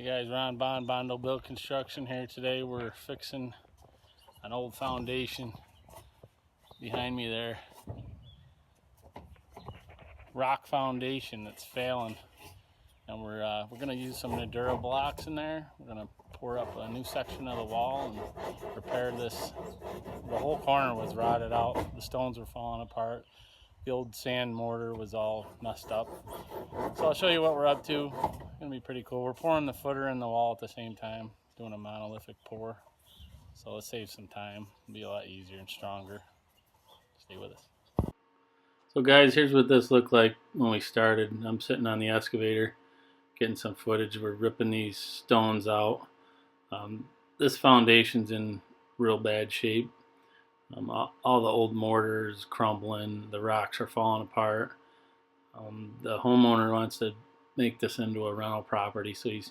Hey guys, Ron Bond, Bondo Build Construction here today. We're fixing an old foundation behind me there. Rock foundation that's failing. And we're gonna use some NUDURA blocks in there. We're gonna pour up a new section of the wall and repair this. The whole corner was rotted out. The stones were falling apart. The old sand mortar was all messed up. So I'll show you what we're up to. It's gonna be pretty cool. We're pouring the footer in the wall at the same time, doing a monolithic pour. So let's save some time. It'll be a lot easier and stronger. Stay with us. So guys, here's what this looked like when we started. I'm sitting on the excavator, getting some footage. We're ripping these stones out. This foundation's in real bad shape. All the old mortar is crumbling, the rocks are falling apart. The homeowner wants to make this into a rental property, so he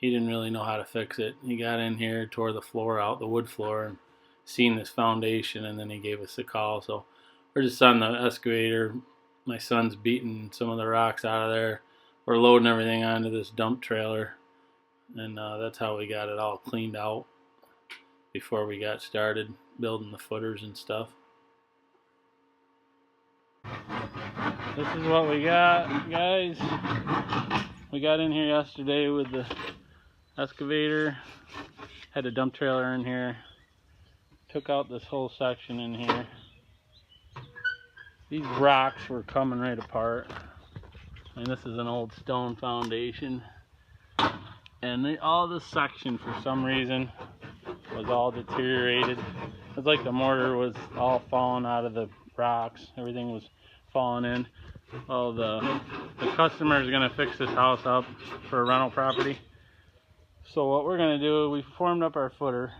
didn't really know how to fix it. He got in here, tore the floor out, the wood floor, and seen this foundation, and then he gave us a call. So we're just on the excavator. My son's beating some of the rocks out of there. We're loading everything onto this dump trailer, and that's how we got it all cleaned out before we got started building the footers and stuff. This is what we got, guys. We got in here yesterday with the excavator, had a dump trailer in here, took out this whole section in here. These rocks were coming right apart. And this is an old stone foundation. And all this section, for some reason, was all deteriorated. It was like the mortar was all falling out of the rocks. Everything was falling in. Well, the customer is going to fix this house up for a rental property. So what we're going to do, we formed up our footer.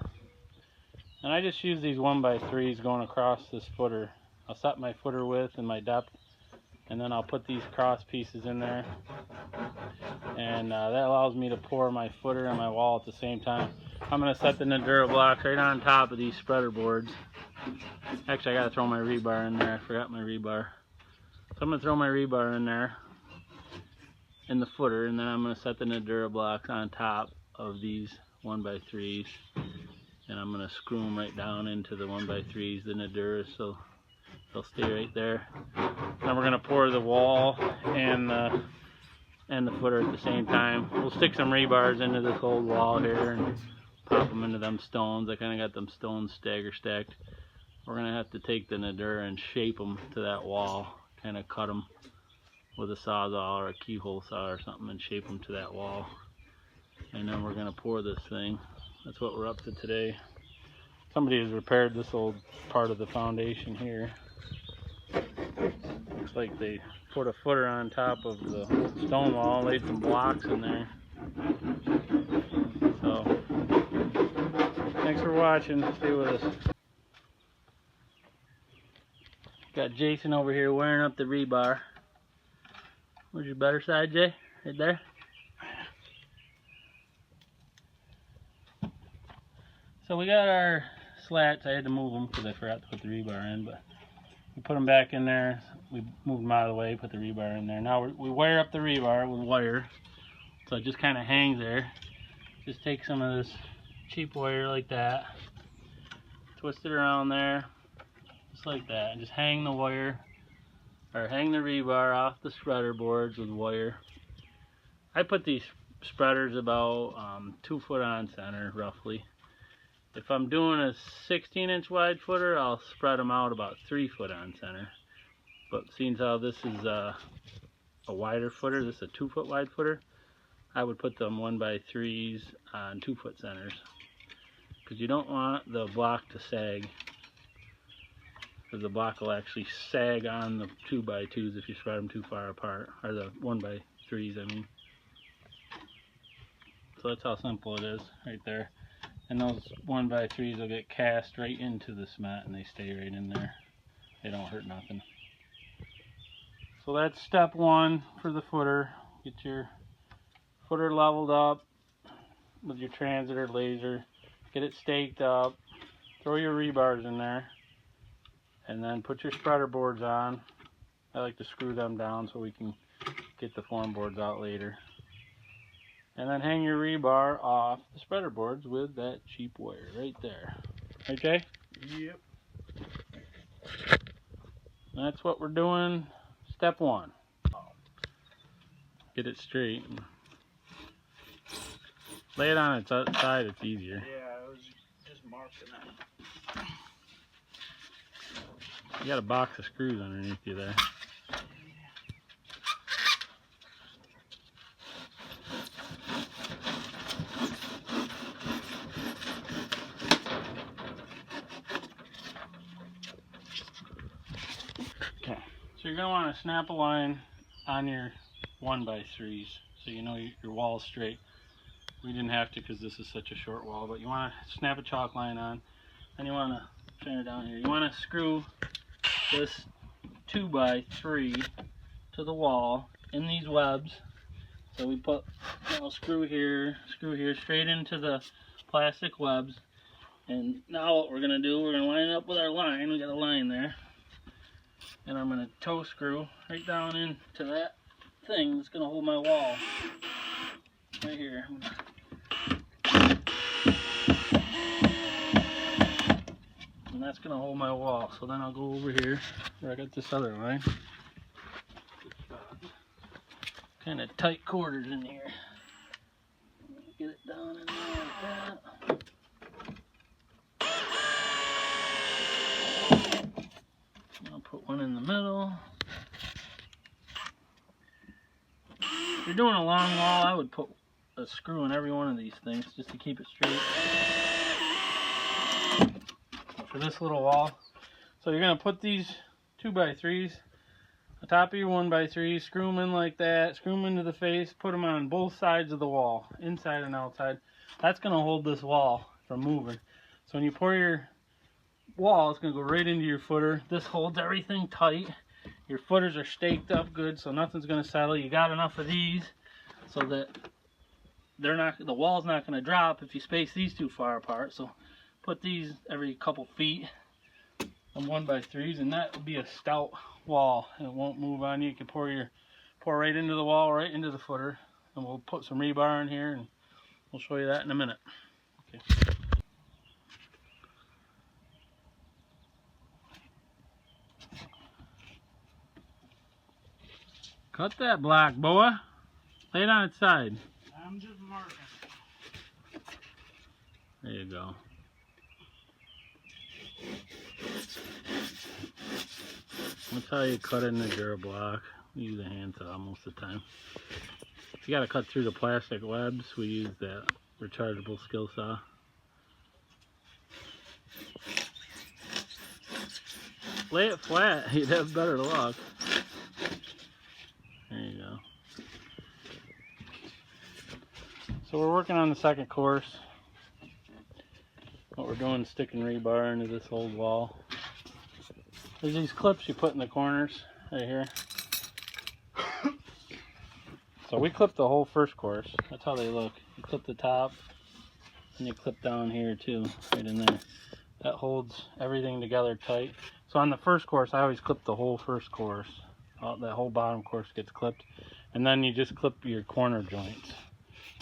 And I just use these 1x3s going across this footer. I'll set my footer width and my depth, and then I'll put these cross pieces in there. And that allows me to pour my footer and my wall at the same time. I'm going to set the NUDURA blocks right on top of these spreader boards. Actually, I got to throw my rebar in there. I forgot my rebar. So I'm going to throw my rebar in there, in the footer, and then I'm going to set the NUDURA blocks on top of these 1x3s. And I'm going to screw them right down into the 1x3s, the NUDURA, so they'll stay right there. Then we're going to pour the wall and the footer at the same time. We'll stick some rebars into this old wall here and pop them into them stones. I kind of got them stones stagger stacked. We're going to have to take the NUDURA and shape them to that wall. Kind of cut them with a sawzall or a keyhole saw or something and shape them to that wall. And then we're going to pour this thing. That's what we're up to today. Somebody has repaired this old part of the foundation here. Looks like they put a footer on top of the stone wall, laid some blocks in there. So, thanks for watching. Stay with us. Got Jason over here wearing up the rebar. Where's your better side, Jay? Right there? So we got our slats. I had to move them because I forgot to put the rebar in, but we put them back in there. We moved them out of the way, put the rebar in there. Now we wire up the rebar with wire, so it just kind of hangs there. Just take some of this cheap wire like that, twist it around there, just like that, and just hang the wire, or hang the rebar off the spreader boards with wire. I put these spreaders about 2 foot on center, roughly. If I'm doing a 16-inch wide footer, I'll spread them out about 3 foot on center. But seeing how this is a wider footer, this is a 2 foot wide footer, I would put them 1x3s on 2 foot centers. Because you don't want the block to sag. Because the block will actually sag on the 2x2s if you spread them too far apart. Or the 1x3s, I mean. So that's how simple it is, right there. And those 1x3s will get cast right into the cement and they stay right in there. They don't hurt nothing. So that's step one for the footer. Get your footer leveled up with your transit or laser. Get it staked up. Throw your rebars in there. And then put your spreader boards on. I like to screw them down so we can get the form boards out later. And then hang your rebar off the spreader boards with that cheap wire right there. Right, Jay? Yep. That's what we're doing. Step 1. Get it straight. Lay it on its side, it's easier. Yeah, I was just marking it. You got a box of screws underneath you there. Okay, so you're going to want to snap a line on your 1x3s so you know your wall's straight. We didn't have to because this is such a short wall, but you want to snap a chalk line on, and you want to turn it down here. You want to screw this 2x3 to the wall in these webs. So we put screw here, straight into the plastic webs. And now what we're going to do, we're going to line it up with our line. We got a line there. And I'm going to toe screw right down into that thing that's going to hold my wall. Right here. And that's going to hold my wall. So then I'll go over here where I got this other line. Kind of tight quarters in here. Get it down in there like that. I'll put one in the middle. If you're doing a long wall, I would put a screw in every one of these things just to keep it straight. For this little wall, so you're going to put these 2x3s on top of your 1x3, screw them in like that, screw them into the face, put them on both sides of the wall, inside and outside. That's going to hold this wall from moving. So when you pour your wall, it's going to go right into your footer. This holds everything tight. Your footers are staked up good, so nothing's going to settle. You got enough of these so that the wall's not going to drop if you space these too far apart. So put these every couple feet on 1x3s, and that will be a stout wall. It won't move on you. You can pour right into the wall, right into the footer, and we'll put some rebar in here, and we'll show you that in a minute. Okay. Cut that black, boa. Lay it on its side. I'm just marking. There you go. That's how you cut in the NUDURA block. We use a handsaw most of the time. If you gotta cut through the plastic webs, we use that rechargeable skill saw. Lay it flat, you'd have better luck. There you go. So we're working on the second course. What we're doing is sticking rebar into this old wall. There's these clips you put in the corners right here. So we clipped the whole first course. That's how they look. You clip the top and you clip down here too, right in there. That holds everything together tight. So on the first course, I always clip the whole first course. That whole bottom course gets clipped. And then you just clip your corner joints.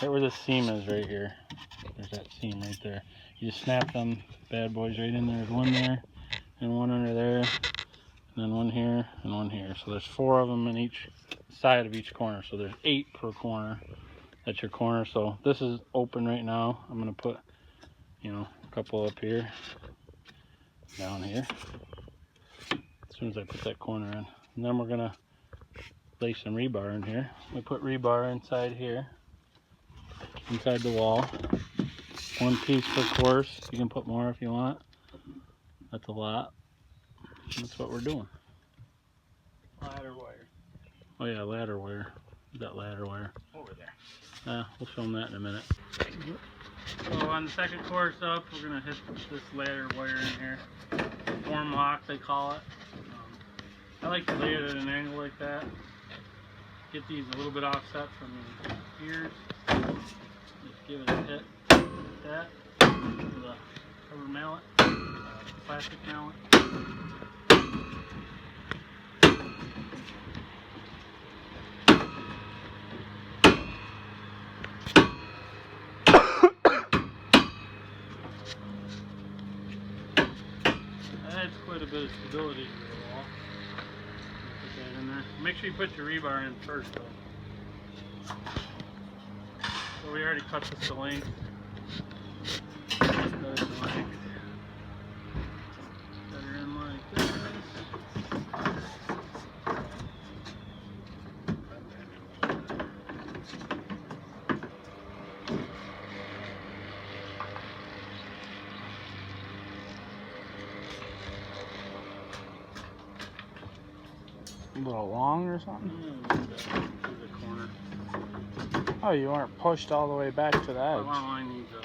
Right where this seam is right here. There's that seam right there. You just snap them bad boys right in there. There's one there and one under there, and then one here and one here. So there's 4 of them in each side of each corner. So there's 8 per corner. That's your corner. So this is open right now. I'm gonna put, a couple up here, down here, as soon as I put that corner in. And then we're gonna lay some rebar in here. We put rebar inside here, inside the wall. 1 piece per course. You can put more if you want. That's a lot. That's what we're doing. Ladder wire. Oh yeah, ladder wire. That ladder wire. Over there. We'll film that in a minute. So on the second course up, we're gonna hit this ladder wire in here. Form lock, they call it. I like to lay it at an angle like that. Get these a little bit offset from the ears. Just give it a hit like that with a rubber mallet, plastic mallet. a bit of stability to the wall. Put that in there. Make sure you put your rebar in first though. So we already cut this to length. Cut it to length. Set her in like this. A little long or something? To the corner. Oh, you weren't pushed all the way back to the edge. I need to.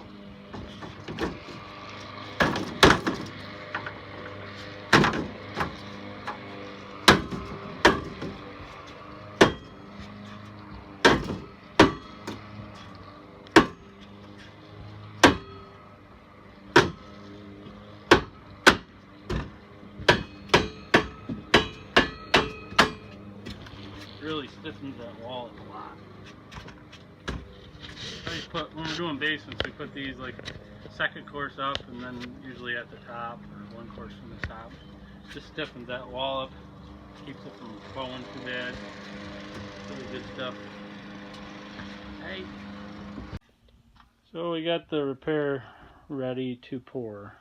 Really stiffens that wall a lot. When we're doing basements, we put these like second course up and then usually at the top, or one course from the top. Just stiffens that wall up, keeps it from bowing too bad. Really good stuff. Hey. So we got the repair ready to pour.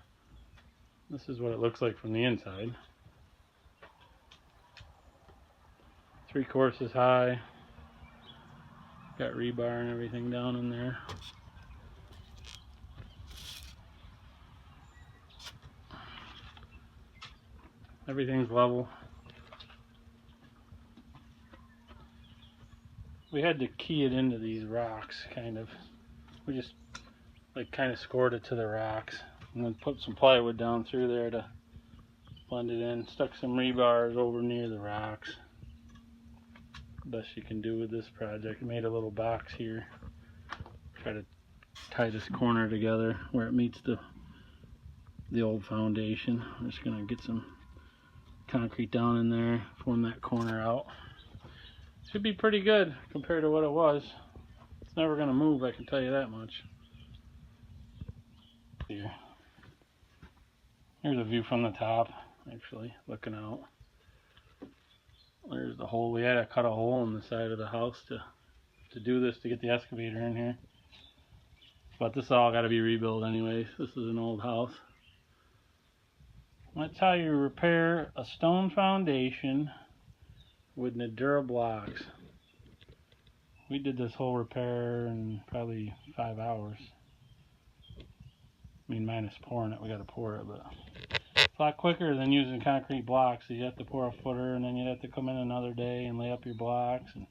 This is what it looks like from the inside. 3 courses high. Got rebar and everything down in there. Everything's level. We had to key it into these rocks, kind of. We just like kind of scored it to the rocks and then put some plywood down through there to blend it in. Stuck some rebars over near the rocks. Best you can do with this project. Made a little box here. Try to tie this corner together where it meets the old foundation. I'm just gonna get some concrete down in there, form that corner out. Should be pretty good compared to what it was. It's never gonna move, I can tell you that much. Here. Here's a view from the top, actually, looking out. There's the hole. We had to cut a hole in the side of the house to do this, to get the excavator in here. But this all got to be rebuilt anyways. This is an old house. That's how you repair a stone foundation with NUDURA blocks. We did this whole repair in probably 5 hours. I mean, minus pouring it. We got to pour it, but it's a lot quicker than using concrete blocks. You have to pour a footer, and then you have to come in another day and lay up your blocks and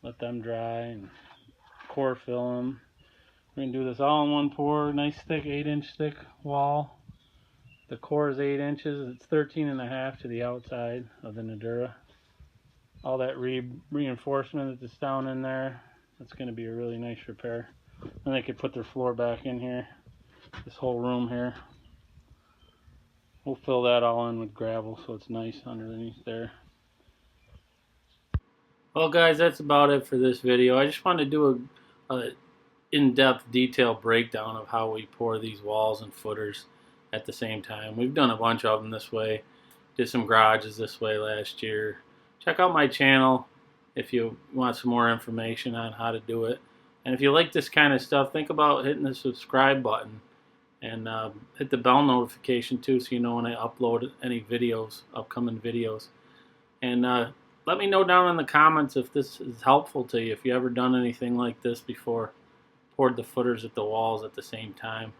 let them dry and core fill them. We're going to do this all in one pour. Nice thick 8-inch thick wall. The core is 8 inches. It's 13.5 to the outside of the NUDURA. All that reinforcement that's down in there, that's going to be a really nice repair. Then they could put their floor back in here. This whole room here. We'll fill that all in with gravel so it's nice underneath there. Well guys, that's about it for this video. I just wanted to do a in-depth detailed breakdown of how we pour these walls and footers at the same time. We've done a bunch of them this way. Did some garages this way last year. Check out my channel if you want some more information on how to do it. And if you like this kind of stuff, think about hitting the subscribe button. And hit the bell notification too, so you know when I upload any videos, upcoming videos. And let me know down in the comments if this is helpful to you, if you ever done anything like this before, poured the footers at the walls at the same time.